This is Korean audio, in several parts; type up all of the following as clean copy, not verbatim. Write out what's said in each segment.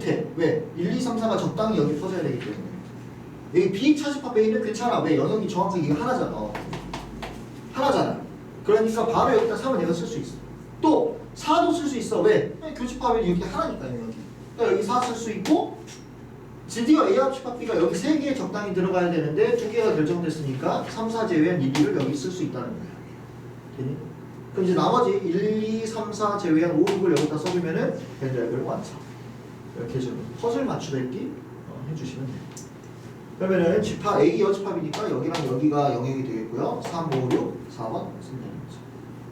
못해. 왜? 1, 2, 3, 4가 적당히 여기 퍼져야 되기 때문에. 여기 비차집합 A는 괜찮아. 왜? 영역이 정확하게 이거 하나잖아. 하나잖아. 그러니까 바로 여기다 3은 내가 쓸 수 있어. 또 4도 쓸 수 있어. 왜? 교집합이 여기 하나니까요. 여기. 그러니까 여기 4 쓸 수 있고 드디어 A 합집합 B가 여기 3개 적당히 들어가야 되는데 2개가 결정됐으니까 3, 4 제외한 1, 2를 여기 쓸 수 있다는 거야. 되니? 그럼 이제 나머지 1, 2, 3, 4 제외한 5, 6을 여기다 써주면은 벤다이어그램 완성. 이렇게 좀 퍼즐 맞추기 해주시면 돼요. 그러면은 집합 A 여집합이니까 여기랑 여기가 영역이 되겠고요. 3, 5, 6, 4번 쓰면 되는 거죠.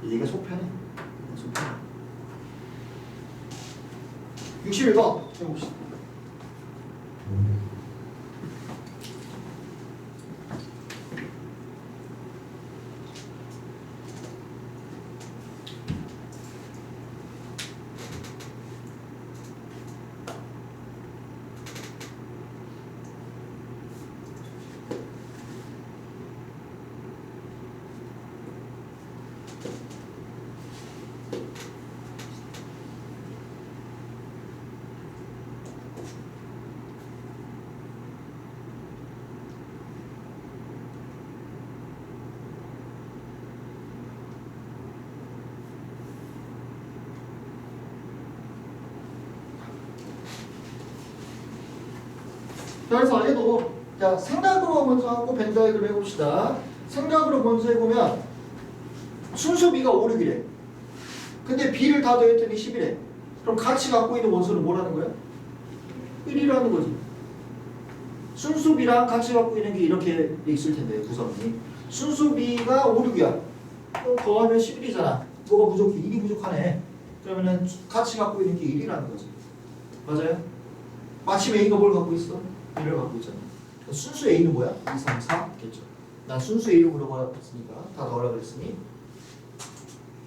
이게 속편해. 속편해. 61번 해봅시다. 그래서 얘도 자 생각으로 먼저 하고 벤다이어그램 해봅시다. 생각으로 먼저 해보면 순수 B가 5, 6이래. 근데 B를 다 더했더니 10이래. 그럼 같이 갖고 있는 원소는 뭐라는 거야? 1이라는 거지. 순수 B랑 같이 갖고 있는 게 이렇게 있을 텐데 구성이. 순수 B가 5, 6이야. 그럼 더하면 11이잖아. 뭐가 부족해? 1이 부족하네. 그러면은 같이 갖고 있는 게 1이라는 거지. 맞아요? 마침 A가 뭘 갖고 있어? 1을 갖고 있잖아. 순수 A는 뭐야? 2, 3, 4겠죠. 난 순수 A로 물어봤으니까 다 더하라 그랬으니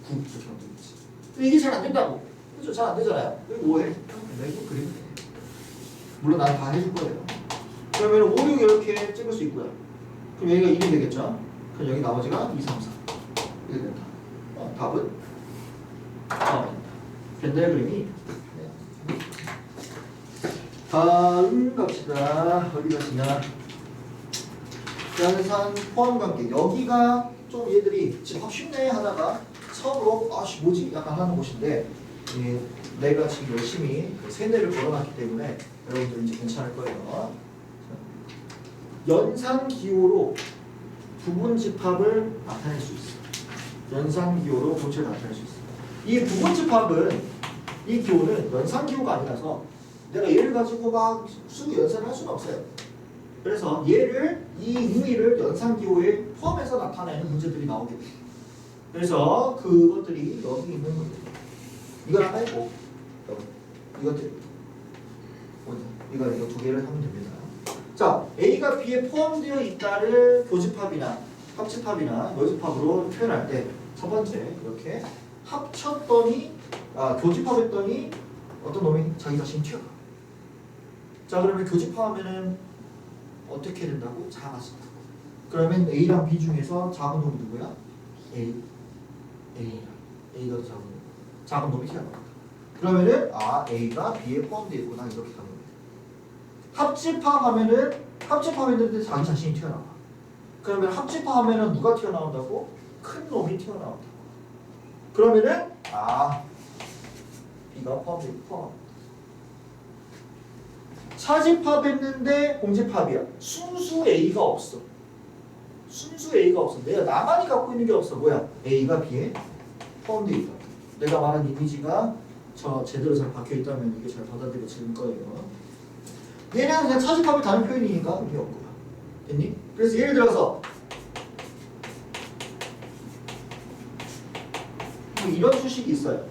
9 이렇게 하면 되겠지. 이게 잘 안 된다고. 그죠? 잘 안 되잖아요. 이거 뭐해? 이거 그리면 돼. 물론 난 다 해줄 거예요. 그러면 5, 6 이렇게 찍을 수 있고요. 그럼 여기가 1이 되겠죠? 그럼 여기 나머지가 2, 3, 4 이렇게 된다. 답은 벤다이어그램이 다음 갑시다. 어디 가시냐? 연산 포함관계. 여기가 좀 얘들이 집합 쉽네 하다가 처음으로 아씨 뭐지? 약간 하는 곳인데 내가 지금 열심히 그 세뇌를 걸어놨기 때문에 여러분들 이제 괜찮을 거예요. 연산기호로 부분 집합을 나타낼 수 있어. 연산기호로 본체를 나타낼 수 있어. 이 부분 집합은 이 기호는 연산기호가 아니라서 내가 얘를 가지고 막 수구 연산을 할 수는 없어요. 그래서 얘를 이 의미를 연산기호에 포함해서 나타내는 문제들이 나오게 돼요. 그래서 그것들이 여기 있는 문제. 이걸 하나 해고 이것들 이거 두 개를 하면 됩니다. 자, A가 B에 포함되어 있다를 교집합이나 합집합이나 여집합으로 표현할 때 첫 번째 이렇게 합쳤더니 교집합했더니 어떤 놈이 자기 자신 튀어가. 자, 그러면 교집합하면은 어떻게 된다고? 작아진다고. 그러면 A랑 B 중에서 작은 놈이 누구야? A가 더 작은 놈이 튀어나간다. 그러면은 A가 B에 포함되어 있구나 이렇게 가는 거예요. 합집합했는데 자기 자신이 튀어나와. 그러면 합집합하면은 누가 튀어나온다고? 큰 놈이 튀어나온다고. 그러면은 B가 포함되어 있고 차집합했는데 공집합이야. 순수 A가 없어. 순수 A가 없어. 내가 나만이 갖고 있는 게 없어. 뭐야? A가 B에 포함되어 있다. 내가 말한 이미지가 제대로 잘 박혀 있다면 이게 잘 받아들여질 거예요. 얘는 그냥 차집합의 다른 표현이니까 의미 없고요. 됐니? 그래서 예를 들어서 뭐 이런 수식이 있어요.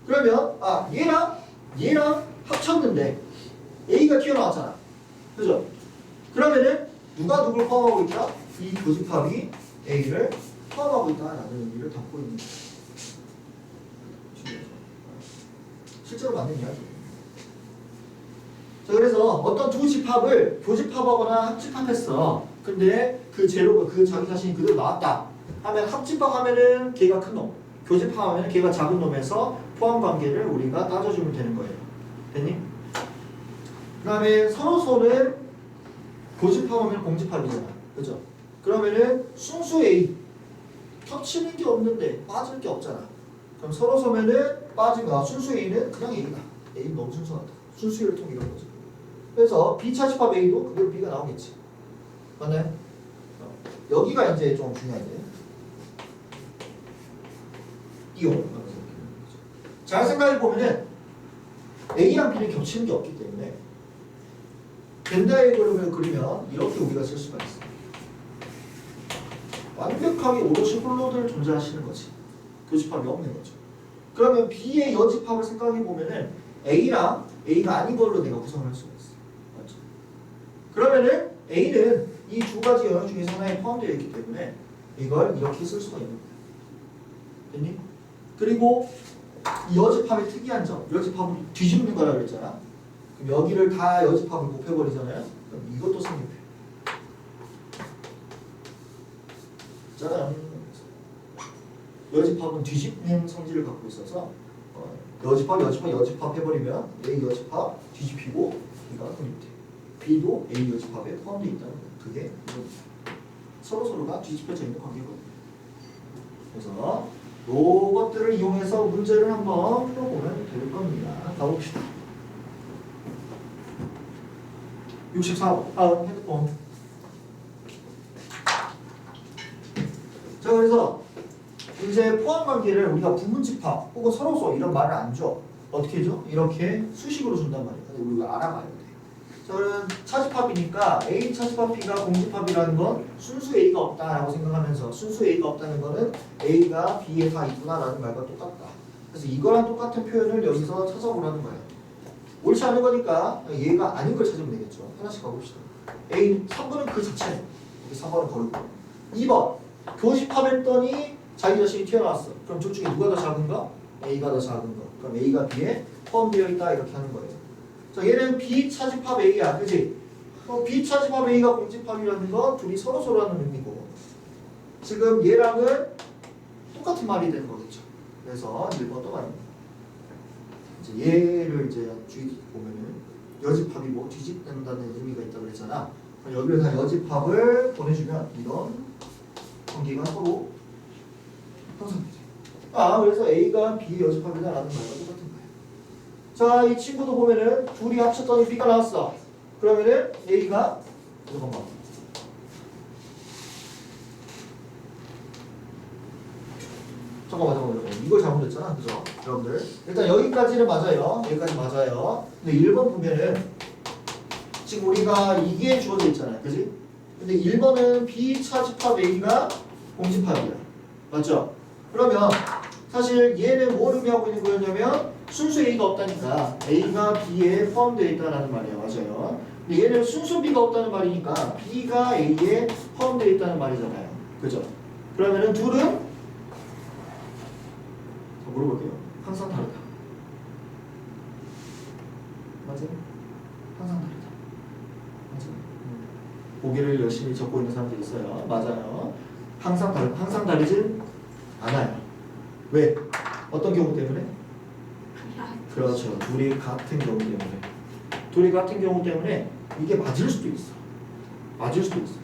그러면 얘랑 합쳤는데 A가 튀어나왔잖아. 그죠? 그러면은 누가 누굴 포함하고 있다? 이 교집합이 A를 포함하고 있다라는 의미를 담고 있는 거예요. 실제로 맞는 이야기예요. 자, 그래서 어떤 두 집합을 교집합하거나 합집합했어. 근데 그 재료가 그 자기 자신이 그대로 나왔다 하면 합집합하면은 걔가 큰 놈, 교집합하면은 걔가 작은 놈에서 포함 관계를 우리가 따져주면 되는 거예요. 됐니? 그 다음에 서로서는 교집합하면 공집합이잖아. 그죠? 그러면은 순수 A 겹치는 게 없는데 빠질 게 없잖아. 그럼 서로서면은 빠지면 순수 A는 그냥 A다. A는 너무 순수하다. 순수 혈통 이런 거죠. 그래서 B 차집합 A도 그대로 B가 나오겠지. 맞나요? 여기가 이제 좀 중요한데. 이용. 잘 생각해 보면은 A랑 B는 겹치는 게 없기 때문에 벤 다이어그램을 그리면 이렇게 우리가 쓸 수가 있어. 완벽하게 오롯이 홀로들 존재하시는 거지. 교집합이 없는 거죠. 그러면 B의 여집합을 생각해 보면은 A랑 A가 아닌 걸로 내가 구성을 할 수가 있어. 맞죠? 그러면은 A는 이 두 가지 영역 중에서 하나에 포함되어 있기 때문에 이걸 이렇게 쓸 수가 있는 거야. 됐니? 그리고 이 여집합의 특이한 점, 여집합을 뒤집는 거라 그랬잖아. 그럼 여기를 다 여집합을 곱해버리잖아요. 그럼 이것도 성립해. 짜란. 여집합은 뒤집는 성질을 갖고 있어서 여집합 해버리면 A 여집합 뒤집히고 B가 성립돼. B도 A 여집합에 포함되어 있다는 거예요. 그게 서로서로가 뒤집혀져 있는 관계거든요. 그래서 이것들을 이용해서 문제를 한번 풀어보면 될 겁니다. 가봅시다. 64번. 핸드폰. 자, 그래서 이제 포함 관계를 우리가 부분집합 혹은 서로서 이런 말을 안 줘. 어떻게 줘? 이렇게 수식으로 준단 말이야. 근데 우리가 알아가야 돼. 자, 그럼 차집합이니까 A 차집합 B가 공집합이라는 건 순수 A가 없다라고 생각하면서 순수 A가 없다는 거는 A가 B에 다 있구나라는 말과 똑같다. 그래서 이거랑 똑같은 표현을 여기서 찾아보라는 거예요. 옳지 않은 거니까 얘가 아닌 걸 찾으면 되겠죠. 하나씩 가봅시다. A 3번은 그 자체. 여기 4번은 걸고. 2번 교집합했더니 자기 자신이 튀어나왔어. 그럼 둘 중에 누가 더 작은가? A가 더 작은 거. 그럼 A가 B에 포함되어 있다 이렇게 하는 거예요. 자, 얘는 B 차집합 A야, 그지? B 차집합 A가 공집합이라는 건 둘이 서로서로 하는 의미고 지금 얘랑은 똑같은 말이 되는 거겠죠. 그래서 1번 또 말입니다. 이제 얘를 이제 주의 보면은 여집합이고 뒤집는다는 의미가 있다고 그랬잖아. 여기를 다 여집합을 보내주면 이런 관계가 서로 형성이 돼. 그래서 A가 B 여집합이다라는 말과 똑같은 거예요. 자, 이 친구도 보면은 둘이 합쳤더니 B가 나왔어. 그러면은 A가 잠깐만. 이걸 잘못했잖아. 그죠? 여러분들. 일단 여기까지는 맞아요. 여기까지 맞아요. 근데 1번 보면은 지금 우리가 이게 주어져 있잖아요. 그지? 근데 1번은 B 차집합 A가 공집합이야. 맞죠? 그러면 사실 얘는 뭘 의미하고 있는 거였냐면 순수 A가 없다니까 A가 B에 포함되어 있다는 말이야. 맞아요. 근데 얘는 순수 B가 없다는 말이니까 B가 A에 포함되어 있다는 말이잖아요. 그죠? 그러면은 둘은 물어볼게요. 항상 다르다. 맞아요? 항상 다르다. 맞아요? 보기를 열심히 적고 있는 사람들이 있어요. 맞아요. 항상 다르진 않아요. 왜? 어떤 경우 때문에? 그렇죠. 둘이 같은 경우 때문에 이게 맞을 수도 있어.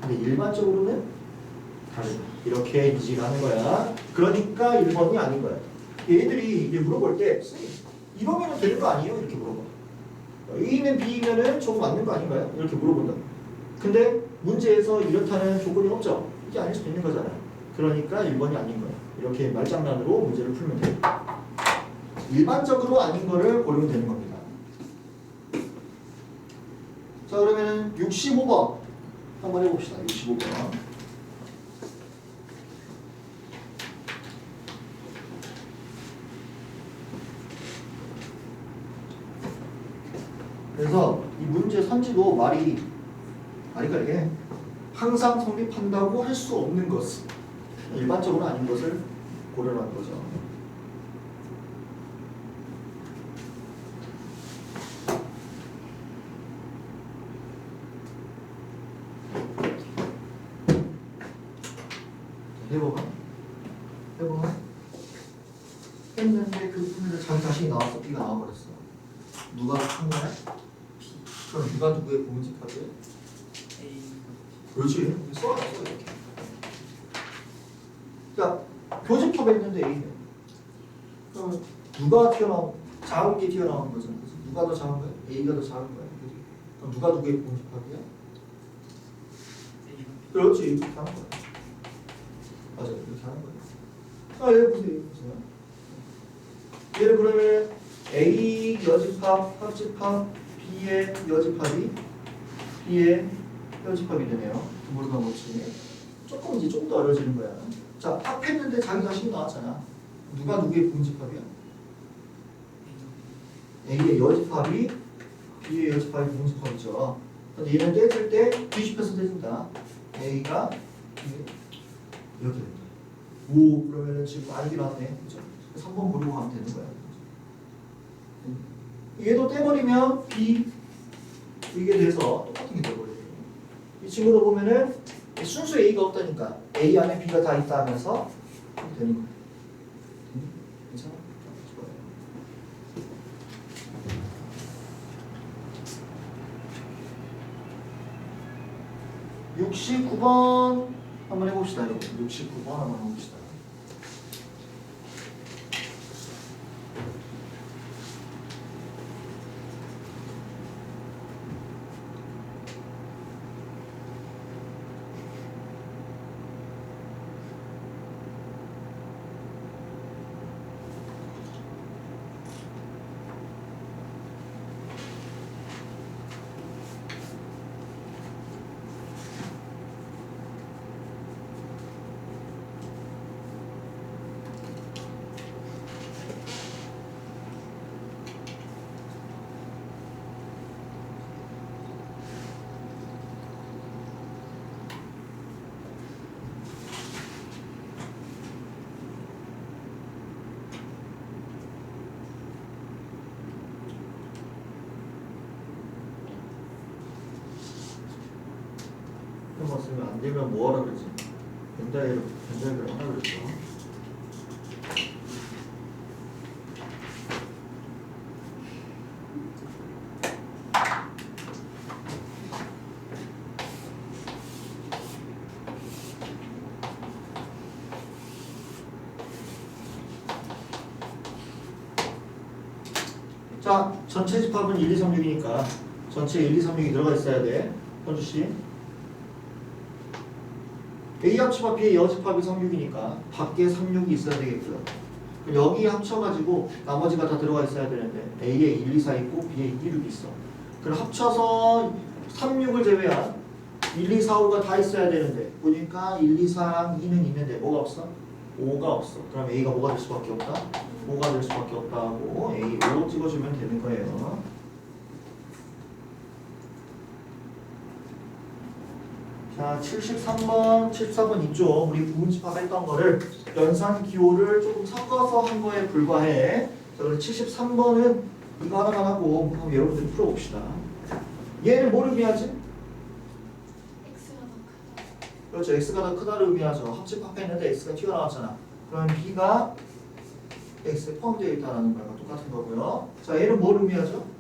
근데 일반적으로는 다르다. 이렇게 인식하는 거야. 그러니까 1번이 아닌 거야. 얘들이 이제 물어볼 때 이러면 되는 거 아니에요? 이렇게 물어봐. A는 B면은 저거 맞는 거 아닌가요? 이렇게 물어본다. 근데 문제에서 이렇다는 조건이 없죠. 이게 아닐 수도 있는 거잖아요. 그러니까 1번이 아닌 거예요. 이렇게 말장난으로 문제를 풀면 돼요. 일반적으로 아닌 거를 고르면 되는 겁니다. 자, 그러면 65번 한번 해봅시다. 65번. 그래서 이 문제 산지도 말이 이게 항상 성립한다고 할 수 없는 것은 일반적으로 아닌 것을 고려하는 거죠. 해봐봐. 했는데 그 자기 자신이 나왔어. B가 나와버렸어. 누가 한 거야? B. 그럼 누가 누구의 부분집합이에요? A 그렇지. 써놨어 이렇게. 자, 교집합에 있는데 A는 그럼 누가 작은 게 튀어나온 거잖아. 그래서 누가 더 작은 거야? A가 더 작은 거야. 그지? 그럼 누가 누구의 부분집합이야? 그렇지. 이렇게 하는 거야. 맞아, 이렇게 하는 거야. 아, 얘 보세요. 얘를 그러면 A 여집합, 합집합, B의 여집합이 B의 여집합이 되네요. 모르던 거지. 조금 이제 좀 더 어려워지는 거야. 자, 합했는데 자기 자신이 나왔잖아. 누가 누구의 부분집합이야? A의 여집합이 B의 여집합이 부분집합이죠. 근데 얘는 떼질 때 뒤집혀서 떼진다. A가 이렇게 된다. 오, 그러면은 지금 알기 나왔네. 그죠? 3번 보려고 하면 되는 거야. 얘도 떼버리면 B 이게 돼서 똑같은 게 돼버려요. 이 친구도 보면은 순수 A가 없다니까 A 안에 B가 다 있다 하면서 이렇게 되는 거예요. 괜찮아? 좋아요. 69번 한번 해봅시다, 여러분. 69번 한번 해봅시다. 한번 쓰면 안 되면 뭐 하라 그러지? 벤다이를 하라 그랬어. 자, 전체 집합은 1, 2, 3, 6이니까 전체 1, 2, 3, 6이 들어가 있어야 돼. 현주씨. A 합집합 B의 여집합이 36이니까 밖에 36이 있어야 되겠고요. 여기 합쳐가지고 나머지가 다 들어가 있어야 되는데 A에 1, 2, 4 있고 B에 2, 6이 있어. 그럼 합쳐서 36을 제외한 1, 2, 4, 5가 다 있어야 되는데 보니까 1, 2, 4랑 2는 있는데 뭐가 없어? 5가 없어. 그럼 A가 뭐가 될 수밖에 없다? 5가 될 수밖에 없다 하고 A 5 찍어주면 되는 거예요. 자, 73번, 74번 있죠. 우리 부분집합 했던 거를 연산 기호를 조금 섞어서 한 거에 불과해. 자, 그럼 73번은 이거 하나만 하고 한번 여러분들이 풀어봅시다. 얘는 뭐를 의미하지? X가 더 크다. 그렇죠. X가 더 크다를 의미하죠. 합집합했는데 X가 튀어나왔잖아. 그럼 B가 X에 포함되어 있다는 거랑 똑같은 거고요. 자, 얘는 뭘 의미하죠?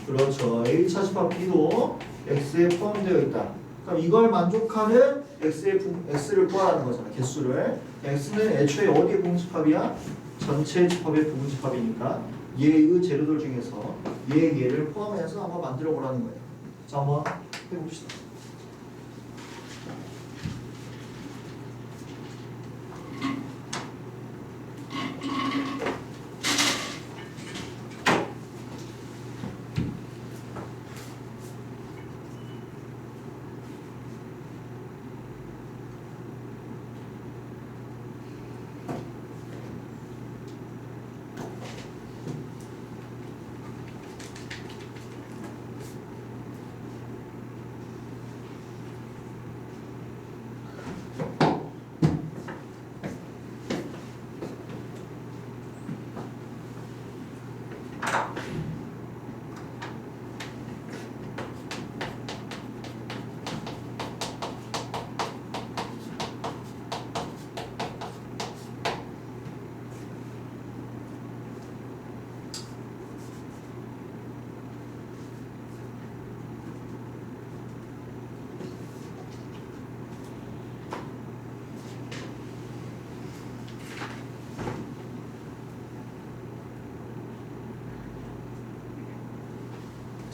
그렇죠. A차 집합 B도 X에 포함되어 있다. 그럼 이걸 만족하는 X를 구하라는 거잖아. 개수를. X는 애초에 어디의 부분집합이야? 전체 집합의 부분집합이니까 얘의 재료들 중에서 얘를 포함해서 한번 만들어 보라는 거예요. 자, 한번 해봅시다.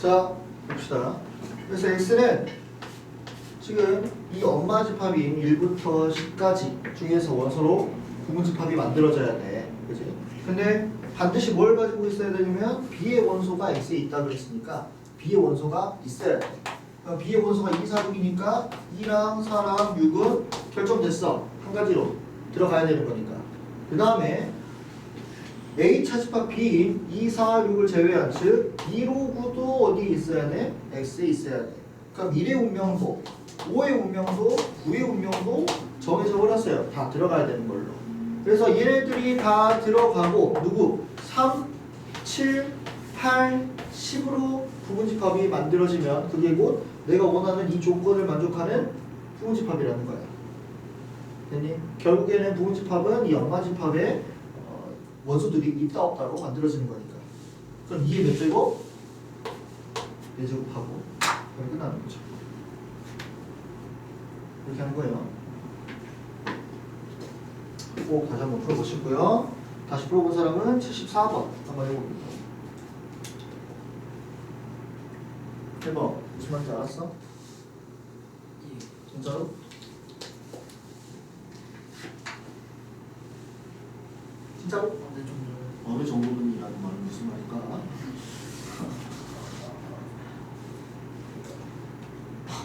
자, 봅시다. 그래서 x는 지금 이 엄마 집합인 1부터 10까지 중에서 원소로 부분 집합이 만들어져야 돼. 그지? 근데 반드시 뭘 가지고 있어야 되냐면 b의 원소가 x에 있다고 했으니까 b의 원소가 있어야 돼. 그럼 b의 원소가 2, 4, 6이니까 2랑 4랑 6은 결정됐어. 한 가지로 들어가야 되는 거니까. 그 다음에 A 차집합 B인 2, 4, 6을 제외한 즉 2로구도 어디 있어야 돼? X에 있어야 돼. 그럼 1의 운명도, 5의 운명도, 9의 운명도 정해져 버렸어요. 다 들어가야 되는 걸로. 그래서 얘네들이 다 들어가고 누구? 3, 7, 8, 10으로 부분집합이 만들어지면 그게 곧 내가 원하는 이 조건을 만족하는 부분집합이라는 거야. 됐니? 결국에는 부분집합은 이 엄마집합에 원소들이 있다 없다로 만들어지는 거니까. 그럼 2의 몇 제곱? 4제곱하고 그럼 끝나는 거죠. 이렇게 하는 거예요. 꼭 다시 한번 풀어보시고요. 다시 풀어본 사람은 74번 한번 해봅니다. 해봐. 무슨 말인지 알았어? 진짜로? 진짜로? 어느 정도는이라는 말은 무슨 말일까?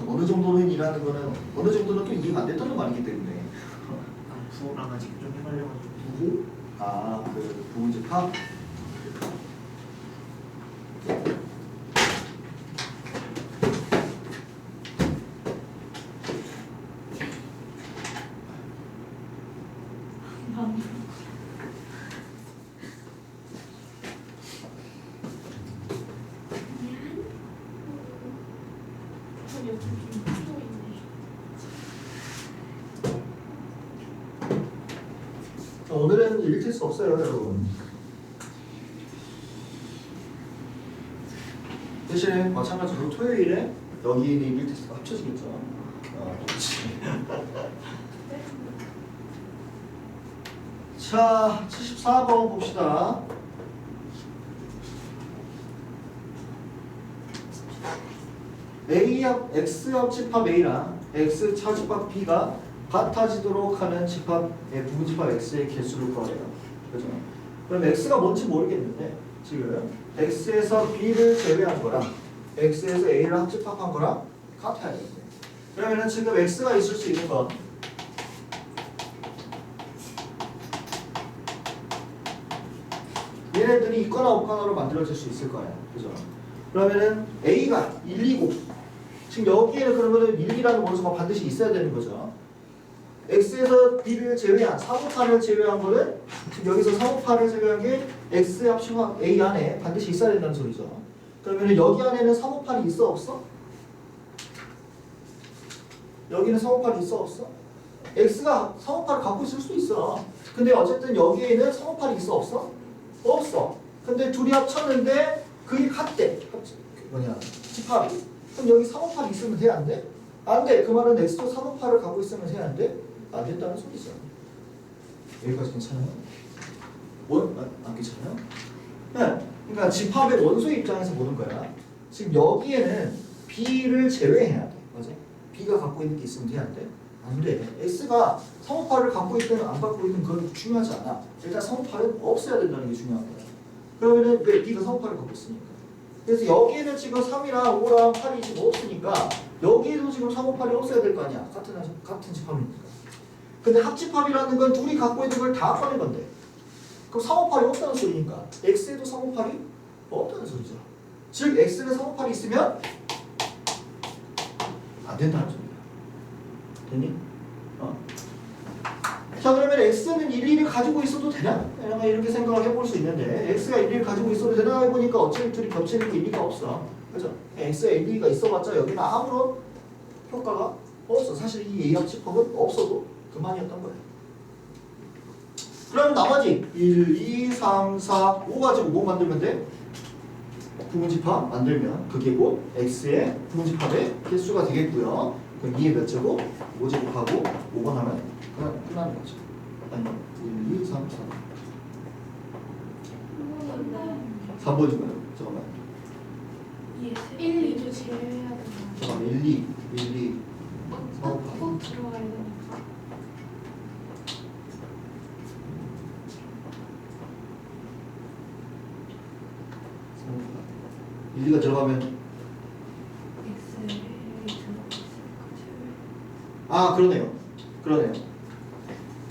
어느 정도는이라는 거는 어느 정도는 또 이해가 안 됐다는 말이기 때문에. 부호랑 아직 좀 헷갈려가지고. 부호? 아, 그 부분집합? 오늘은 읽힐 수 없어요, 여러분. 대신에 마찬가지로 토요일에 여기 있는 일일 테스트가 합쳐지겠죠. 그렇지. 자, 74번 봅시다. X 합집합 A랑 X 차집합 B가 같아지도록 하는 집합의 부분집합 X의 개수를 구하래요. 그죠? 그럼 X가 뭔지 모르겠는데 지금 X에서 B를 제외한 거랑 X에서 A를 합집합한 거랑 같아야 되는데 그러면은 지금 X가 있을 수 있는 건 얘네들이 있거나 없거나로 만들어질 수 있을 거예요. 그죠? 그러면은 A가 1, 2고 지금 여기에는 그러면은 1, 2라는 원소가 반드시 있어야 되는 거죠. X에서 B를 제외한 358을 제외한 거는 지금 여기서 358을 제외한 게 X 합집합 A 안에 반드시 있어야 된다는 소리죠. 그러면 여기 안에는 358이 있어 없어? 여기는 358이 있어 없어? X가 358을 갖고 있을 수도 있어. 근데 어쨌든 여기에는 358이 있어 없어? 없어. 근데 둘이 합쳤는데 그게 같대. 집합이. 그럼 여기 358이 있으면 돼? 안 돼? 안 돼. 그 말은 X도 358을 갖고 있으면 돼? 안 돼? 안 된다는 소리죠. 여기까지 괜찮아요? 안 괜찮아요? 네. 그러니까 집합의 원소 입장에서 보는 거야. 지금 여기에는 B를 제외해야 돼. 맞아? B가 갖고 있는 게 있으면 돼? 안 돼? 안 돼. X가 358을 갖고 있든 안 갖고 있든 그건 중요하지 않아. 일단 358은 없어야 된다는 게 중요한 거야. 그러면은 왜 B가 358을 갖고 있으니까. 그래서 여기에는 지금 3이랑 5랑 8이 지금 없으니까 여기에도 지금 358이 없어야 될 거 아니야. 같은 집합이니까. 근데 합집합이라는 건 둘이 갖고 있는 걸 다 꺼낸 건데 그럼 358이 없다는 소리니까 X에도 358이 없다는 소리죠. 즉 X는 358이 있으면 안 된다는 소리야. 됐니? 자 그러면 X는 1, 2를 가지고 있어도 되나? 이렇게 생각을 해볼 수 있는데 X가 1, 2를 가지고 있어도 되나 해보니까 어차피 둘이 겹치는 게 의미가 없어. 그죠? X가 1, 2가 있어봤자 여기는 아무런 효과가 없어. 사실 이 A합집합은 없어도 그만이었던 거예요. 그럼 나머지 1, 2, 3, 4, 5 가지고 뭐 만들면 돼? 부분집합 만들면 그게 곧 X의 부분집합의 개수가 되겠고요. 그럼 2의 몇 제곱? 5제곱하고 5번 하면 끝나는 거죠. 아니면 1, 2, 3, 4 4번 주면 잠깐만 예. 1, 2 꼭 들어가야 돼. 1, 2가 들어가면 X를 들어갔을 아 그러네요.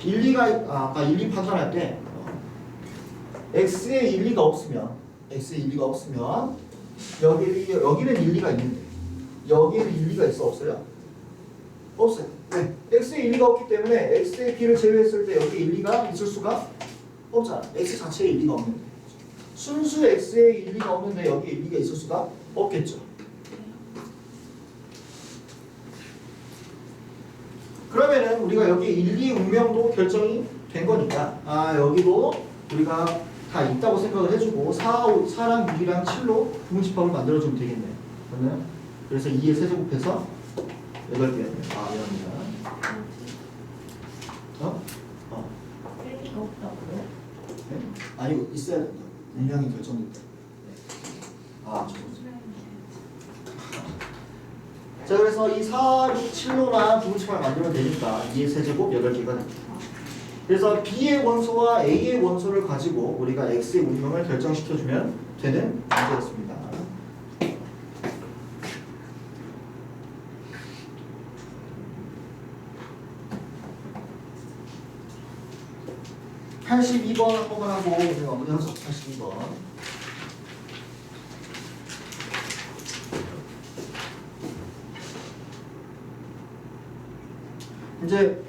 1, 2가 아까 1, 2 판단할 때 x에 1, 2가 없으면 여기는 1, 2가 있는데 여기에는 1, 2가 있어 없어요? 없어요. 네. x에 1, 2가 없기 때문에 x의 b를 제외했을 때 여기 1, 2가 있을 수가 없잖아. x 자체에 1, 2가 없는데 순수 x에 1, 2가 없는데 여기 1, 2가 있을 수가 없겠죠. 그러면은 우리가 여기 1, 2 운명도 결정이 된 거니까 여기도 우리가 다 있다고 생각을 해주고 4랑 6이랑 7로 부분집합을 만들어주면 되겠네요. 그래서 2의 세제곱해서 8개. 미안합니다. 어? 1가 없다고요? 네? 아니 있어야 된다. 운명이 결정된다. 죄송합니다. 자 그래서 이 4, 6, 7로만 부분집합을 만들면 되니까 2의 세제곱 8개가 됩니다. 그래서 B의 원소와 A의 원소를 가지고 우리가 X의 운명을 결정시켜주면 되는 문제였습니다. 82번 한번 하고 오늘 마무리하죠. 82번. 이제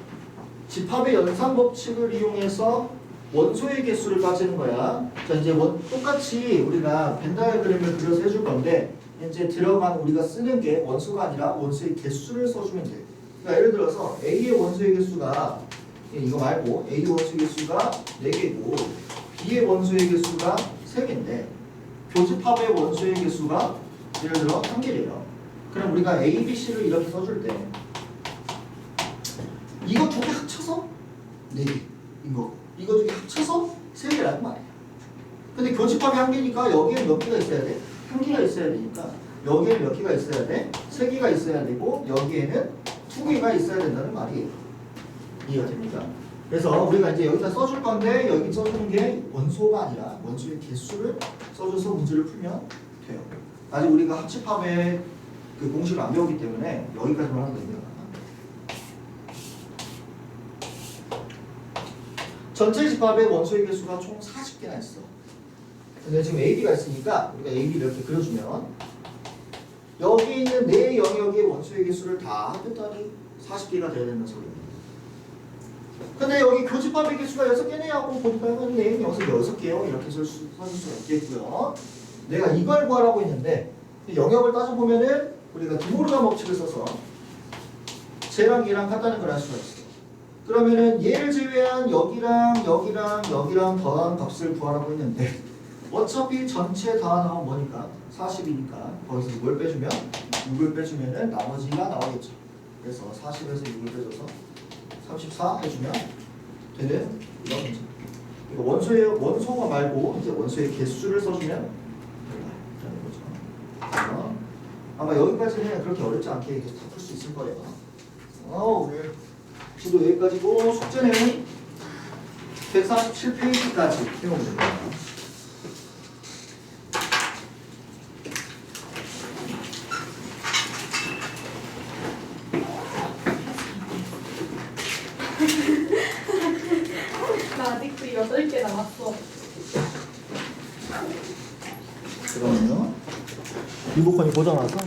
집합의 연산 법칙을 이용해서 원소의 개수를 따지는 거야. 자 이제 똑같이 우리가 벤 다이어그램을 그려서 해줄 건데 이제 들어간 우리가 쓰는 게 원소가 아니라 원소의 개수를 써주면 돼. 그러니까 예를 들어서 A의 원소의 개수가 이거 말고 A의 원소의 개수가 4개고 B의 원소의 개수가 3개인데 교집합의 원소의 개수가 예를 들어 1개래요. 그럼 우리가 A, B, C를 이렇게 써줄 때 이거 두 개 합쳐서 4개인 거고 이거 두 개 합쳐서 3개라는 말이야. 근데 교집합이 1개니까 여기에는 몇 개가 있어야 돼? 1개가 있어야 되니까 여기에는 몇 개가 있어야 돼? 3개가 있어야 되고 여기에는 2개가 있어야 된다는 말이에요. 이해가 됩니까? 그래서 우리가 이제 여기다 써줄 건데 여기 써주는 게 원소가 아니라 원소의 개수를 써줘서 문제를 풀면 돼요. 아직 우리가 합집합의 그 공식을 안 배우기 때문에 여기까지만 하면 됩니다. 전체 집합의 원소의 개수가 총 40개나 있어. 근데 지금 AB가 있으니까 우리가 AB 이렇게 그려주면 여기 있는 네 영역의 원소의 개수를 다 합했더니 40개가 돼야 된다는 소리입니다. 근데 여기 교집합의 개수가 6개네 하고 보니까 네, 여기서 6개요. 이렇게 써줄 수가 있겠고요. 내가 이걸 구하라고 했는데 영역을 따져보면은 우리가 드모르간 법칙을 써서 쟤랑 얘랑 같다는 걸 알 수가 있어. 그러면은 얘를 제외한 여기랑 더한 값을 구하라고 했는데 어차피 전체 다 나오면 뭐니까 40이니까 거기서 6을 빼주면 6을 빼주면은 나머지가 나오겠죠. 그래서 40에서 6을 빼줘서 34 해주면 되는 이런 문제. 이거 원소가 말고 이제 원소의 개수를 써주면 되는 거죠. 아마 여기까지는 그렇게 어렵지 않게 다 풀 수 있을 거예요. 오늘 지도 여기까지고 숙제는 147페이지까지 해오면 됩니다. 나 아직도 8개 남았어. 그러면요 리모컨이 고장나서